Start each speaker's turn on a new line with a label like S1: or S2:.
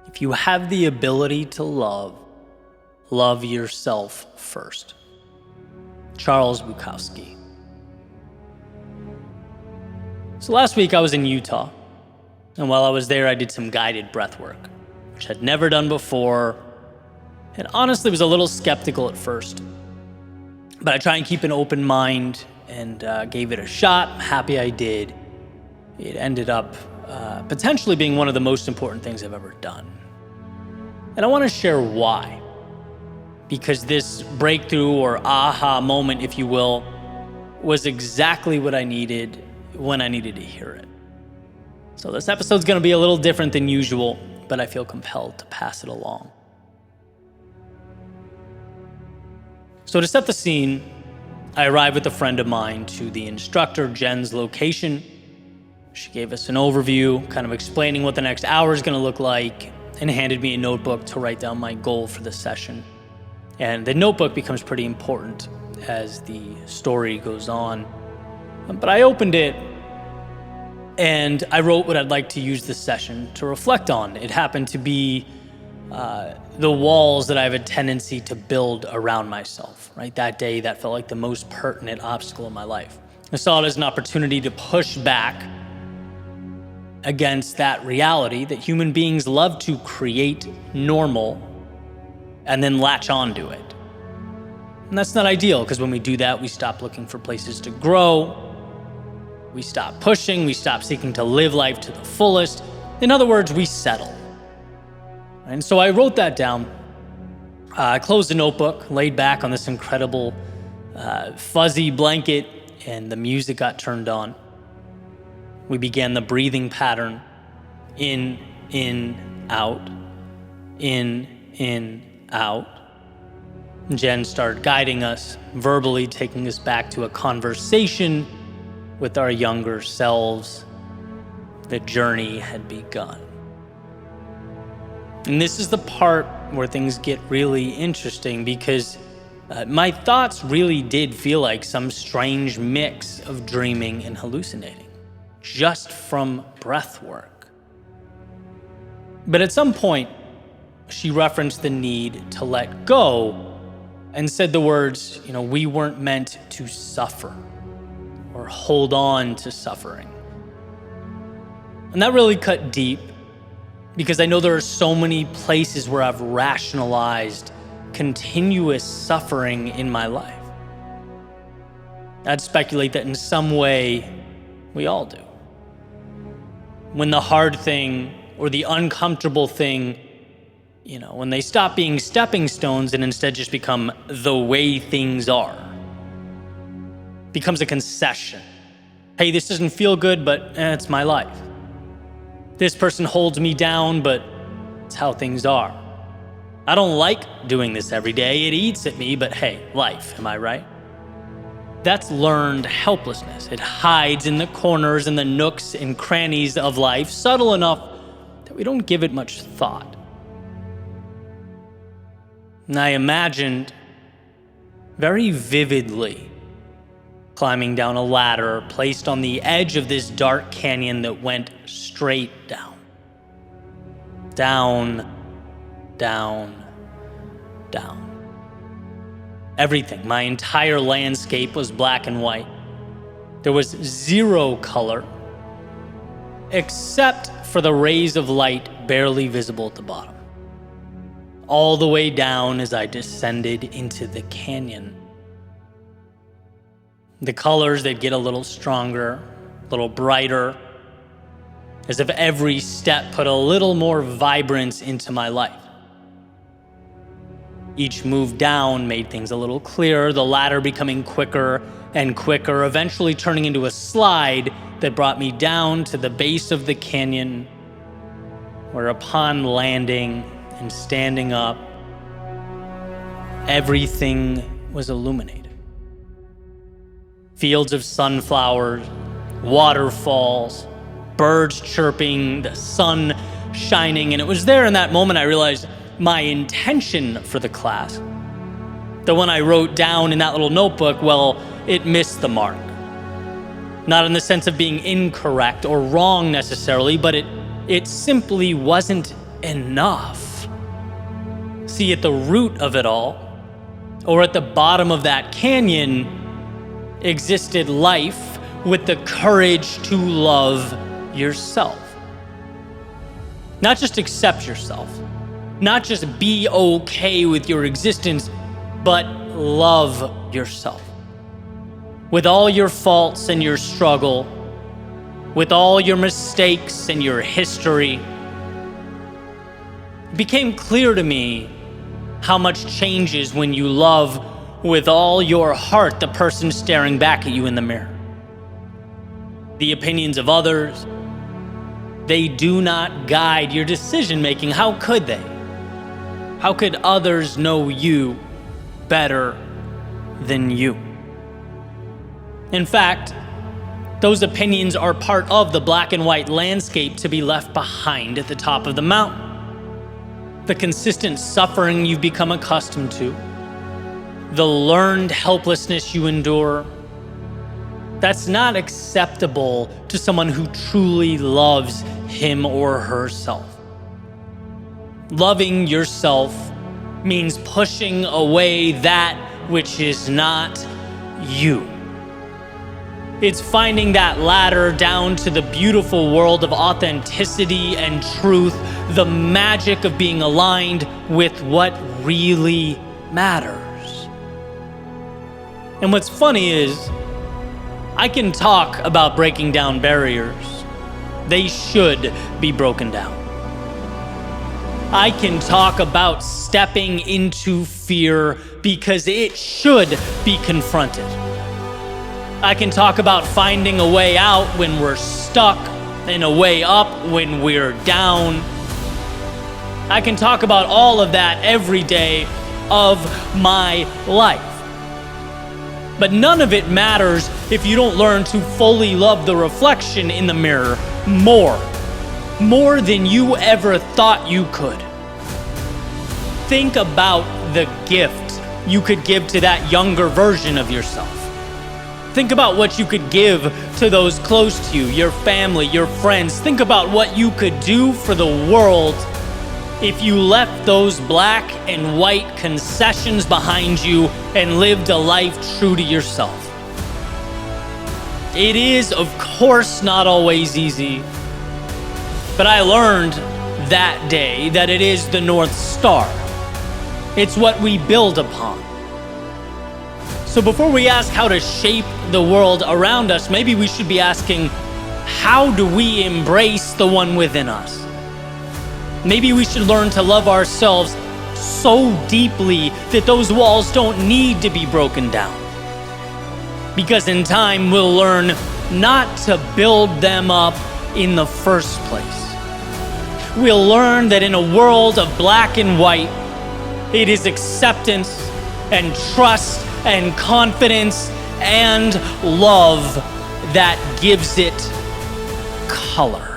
S1: If you have the ability to love, love yourself first. Charles Bukowski. So last week I was in Utah, and while I was there I did some guided breathwork, which I'd never done before, and honestly was a little skeptical at first. But I try and keep an open mind and gave it a shot. I'm happy I did. It ended up potentially being one of the most important things I've ever done. And I want to share why. Because this breakthrough or aha moment, if you will, was exactly what I needed when I needed to hear it. So this episode's going to be a little different than usual, but I feel compelled to pass it along. So to set the scene, I arrived with a friend of mine to the instructor, Jen's location. She gave us an overview, kind of explaining what the next hour is going to look like, and handed me a notebook to write down my goal for the session. And the notebook becomes pretty important as the story goes on. But I opened it and I wrote what I'd like to use this session to reflect on. It happened to be the walls that I have a tendency to build around myself, right? That day, that felt like the most pertinent obstacle in my life. I saw it as an opportunity to push back against that reality that human beings love to create normal and then latch onto it. And that's not ideal, because when we do that, we stop looking for places to grow, we stop pushing, we stop seeking to live life to the fullest. In other words, we settle. And so I wrote that down. I closed the notebook, laid back on this incredible fuzzy blanket, and the music got turned on. We began the breathing pattern. In, out. In, out. Jen started guiding us, verbally taking us back to a conversation with our younger selves. The journey had begun. And this is the part where things get really interesting, because my thoughts really did feel like some strange mix of dreaming and hallucinating, just from breath work. But at some point, she referenced the need to let go and said the words, we weren't meant to suffer or hold on to suffering. And that really cut deep, because I know there are so many places where I've rationalized continuous suffering in my life. I'd speculate that in some way, we all do. When the hard thing or the uncomfortable thing, when they stop being stepping stones and instead just become the way things are, becomes a concession. Hey, this doesn't feel good, but it's my life. This person holds me down, but it's how things are. I don't like doing this every day. It eats at me, but hey, life, am I right? That's learned helplessness. It hides in the corners and the nooks and crannies of life, subtle enough that we don't give it much thought. And I imagined very vividly climbing down a ladder placed on the edge of this dark canyon that went straight down. Down, down, down. Everything, my entire landscape was black and white. There was zero color, except for the rays of light barely visible at the bottom. All the way down as I descended into the canyon. The colors, they'd get a little stronger, a little brighter, as if every step put a little more vibrance into my life. Each move down made things a little clearer, the ladder becoming quicker and quicker, eventually turning into a slide that brought me down to the base of the canyon, where upon landing and standing up, everything was illuminated. Fields of sunflowers, waterfalls, birds chirping, the sun shining, and it was there in that moment I realized my intention for the class, the one I wrote down in that little notebook, well, it missed the mark. Not in the sense of being incorrect or wrong necessarily, but it simply wasn't enough. See, at the root of it all, or at the bottom of that canyon, existed life with the courage to love yourself. Not just accept yourself, not just be okay with your existence, but love yourself. With all your faults and your struggle, with all your mistakes and your history, it became clear to me how much changes when you love with all your heart the person staring back at you in the mirror. The opinions of others, they do not guide your decision making. How could they? How could others know you better than you? In fact, those opinions are part of the black and white landscape to be left behind at the top of the mountain. The consistent suffering you've become accustomed to, the learned helplessness you endure, that's not acceptable to someone who truly loves him or herself. Loving yourself means pushing away that which is not you. It's finding that ladder down to the beautiful world of authenticity and truth, the magic of being aligned with what really matters. And what's funny is, I can talk about breaking down barriers. They should be broken down. I can talk about stepping into fear because it should be confronted. I can talk about finding a way out when we're stuck and a way up when we're down. I can talk about all of that every day of my life. But none of it matters if you don't learn to fully love the reflection in the mirror more than you ever thought you could. Think about the gift you could give to that younger version of yourself. Think about what you could give to those close to you, your family, your friends. Think about what you could do for the world if you left those black and white concessions behind you and lived a life true to yourself. It is, of course, not always easy, but I learned that day that it is the North Star. It's what we build upon. So before we ask how to shape the world around us, maybe we should be asking, how do we embrace the one within us? Maybe we should learn to love ourselves so deeply that those walls don't need to be broken down. Because in time, we'll learn not to build them up in the first place. We'll learn that in a world of black and white, it is acceptance and trust and confidence and love that gives it color.